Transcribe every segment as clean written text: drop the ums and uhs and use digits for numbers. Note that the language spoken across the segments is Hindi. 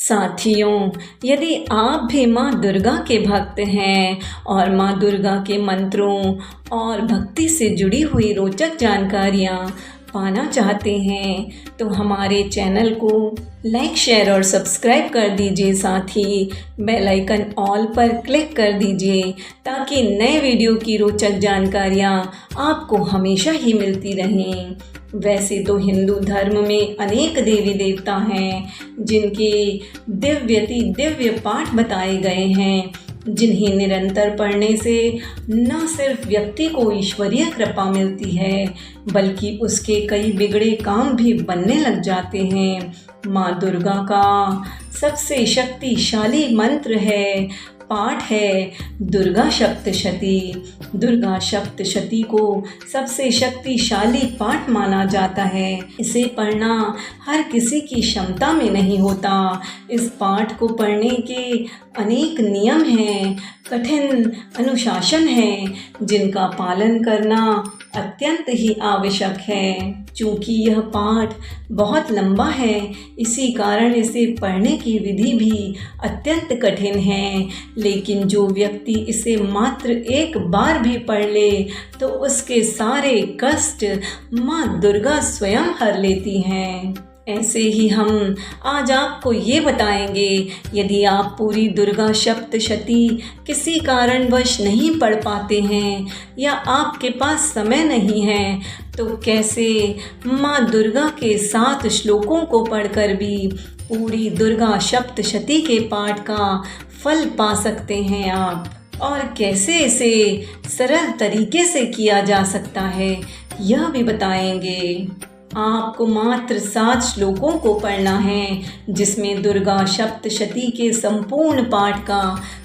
साथियों, यदि आप भी माँ दुर्गा के भक्त हैं और माँ दुर्गा के मंत्रों और भक्ति से जुड़ी हुई रोचक जानकारियाँ पाना चाहते हैं तो हमारे चैनल को लाइक, शेयर और सब्सक्राइब कर दीजिए। साथ ही बेल आइकन ऑल पर क्लिक कर दीजिए ताकि नए वीडियो की रोचक जानकारियाँ आपको हमेशा ही मिलती रहें। वैसे तो हिंदू धर्म में अनेक देवी देवता हैं जिनके दिव्य पाठ बताए गए हैं, जिन्हें निरंतर पढ़ने से न सिर्फ व्यक्ति को ईश्वरीय कृपा मिलती है बल्कि उसके कई बिगड़े काम भी बनने लग जाते हैं। माँ दुर्गा का सबसे शक्तिशाली मंत्र पाठ है दुर्गा सप्तशती। दुर्गा सप्तशती को सबसे शक्तिशाली पाठ माना जाता है। इसे पढ़ना हर किसी की क्षमता में नहीं होता। इस पाठ को पढ़ने के अनेक नियम हैं, कठिन अनुशासन है जिनका पालन करना अत्यंत ही आवश्यक है। चूँकि यह पाठ बहुत लंबा है, इसी कारण इसे पढ़ने की विधि भी अत्यंत कठिन है, लेकिन जो व्यक्ति इसे मात्र एक बार भी पढ़ ले तो उसके सारे कष्ट माँ दुर्गा स्वयं हर लेती हैं। ऐसे ही हम आज आपको ये बताएंगे, यदि आप पूरी दुर्गा सप्तशती किसी कारणवश नहीं पढ़ पाते हैं या आपके पास समय नहीं है तो कैसे माँ दुर्गा के 7 श्लोकों को पढ़कर भी पूरी दुर्गा सप्तशती के पाठ का फल पा सकते हैं आप, और कैसे इसे सरल तरीके से किया जा सकता है यह भी बताएंगे। आपको मात्र 7 श्लोकों को पढ़ना है जिसमें दुर्गा सप्तशती के संपूर्ण पाठ का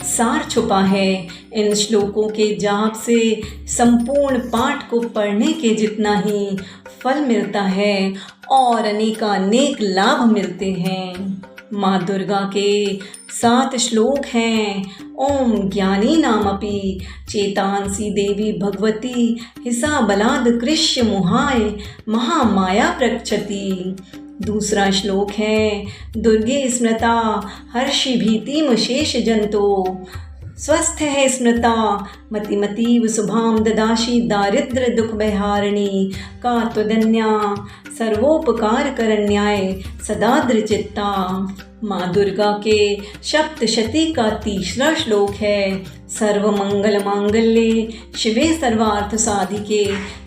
सार छुपा है। इन श्लोकों के जाप से संपूर्ण पाठ को पढ़ने के जितना ही फल मिलता है और अनेकानेक लाभ मिलते हैं। माँ दुर्गा के 7 श्लोक हैं। ओम ज्ञानी नामपि चेतांसी देवी भगवती हिसा बलाद कृष्य मुहाय महामाया प्रक्षति। दूसरा श्लोक है दुर्गे स्मृता हर्षि भीतिम शेष जंतो स्वस्थ है स्मृता मतिमतीव शुभाम ददाशी दारिद्र दुख बहारिणी का त्वदन्या सर्वोपकार करन्याय सदाद्र चित्ता। माँ दुर्गा के सप्तशती का तीसरा श्लोक है सर्वमंगल मांगल्ये शिवे सर्वार्थ साधिके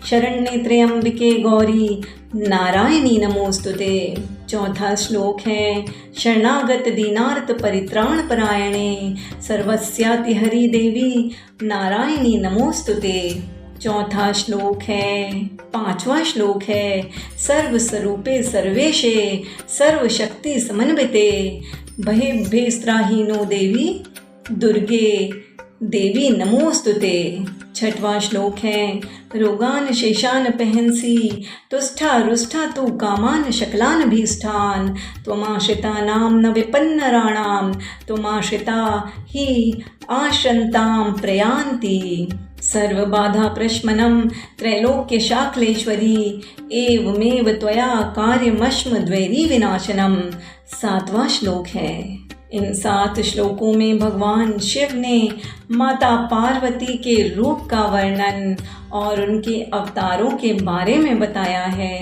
शरण्ये त्र्यंबिके गौरी नारायणी नमोस्तुते। चौथा श्लोक है शरणागत दीनार्थ परित्राण परायणे सर्वस्याति हरि देवी नारायणी नमोस्तुते। चौथा श्लोक है। 5वां श्लोक है सर्व स्वरूपे सर्वेशे सर्वशक्ति समन्विते भयभ्यस्त्राहीनो देवी दुर्गे देवी नमोस्तुते। 6वां श्लोक है रोगान शेषान पहंसी तुष्ठा रुष्ठा तु कामान शकलान भीष्ठान त्वमाश्रिता नाम न विपन्नराणाम त्वमाश्रिता ही आश्रंताम प्रयान्ति सर्वबाधा प्रशमनम त्रैलोक्य शाक्लेश्वरी एवमेव त्वया कार्यमश्म द्वैरी विनाशनम। 7वां श्लोक है। इन 7 श्लोकों में भगवान शिव ने माता पार्वती के रूप का वर्णन और उनके अवतारों के बारे में बताया है।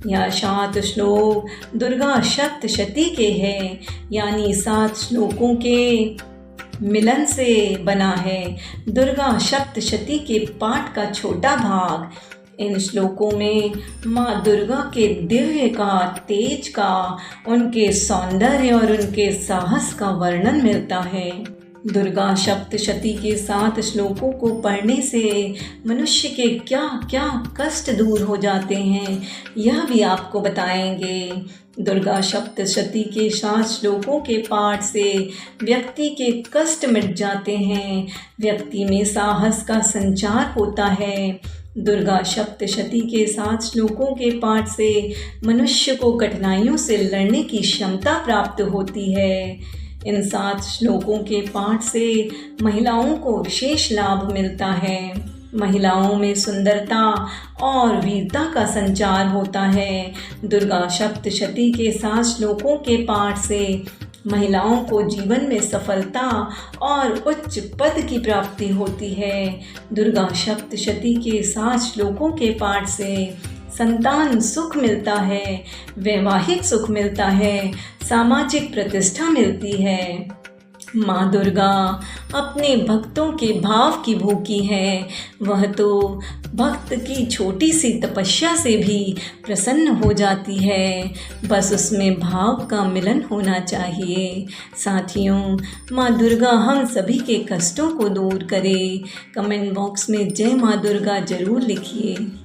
यह 7 श्लोक दुर्गा सप्तशती के हैं, यानी 7 श्लोकों के मिलन से बना है दुर्गा सप्तशती के पाठ का छोटा भाग। इन श्लोकों में माँ दुर्गा के दिव्य का, तेज का, उनके सौंदर्य और उनके साहस का वर्णन मिलता है। दुर्गा सप्तशती के 7 श्लोकों को पढ़ने से मनुष्य के क्या क्या कष्ट दूर हो जाते हैं यह भी आपको बताएंगे। दुर्गा सप्तशती के 7 श्लोकों के पाठ से व्यक्ति के कष्ट मिट जाते हैं, व्यक्ति में साहस का संचार होता है। दुर्गा सप्तशती के 7 श्लोकों के पाठ से मनुष्य को कठिनाइयों से लड़ने की क्षमता प्राप्त होती है। इन 7 श्लोकों के पाठ से महिलाओं को विशेष लाभ मिलता है। महिलाओं में सुंदरता और वीरता का संचार होता है। दुर्गा सप्तशती के 7 श्लोकों के पाठ से महिलाओं को जीवन में सफलता और उच्च पद की प्राप्ति होती है। दुर्गा सप्तशती के 7 श्लोकों के पाठ से संतान सुख मिलता है, वैवाहिक सुख मिलता है, सामाजिक प्रतिष्ठा मिलती है। माँ दुर्गा अपने भक्तों के भाव की भूखी है। वह तो भक्त की छोटी सी तपस्या से भी प्रसन्न हो जाती है, बस उसमें भाव का मिलन होना चाहिए। साथियों, माँ दुर्गा हम सभी के कष्टों को दूर करे। कमेंट बॉक्स में जय माँ दुर्गा जरूर लिखिए।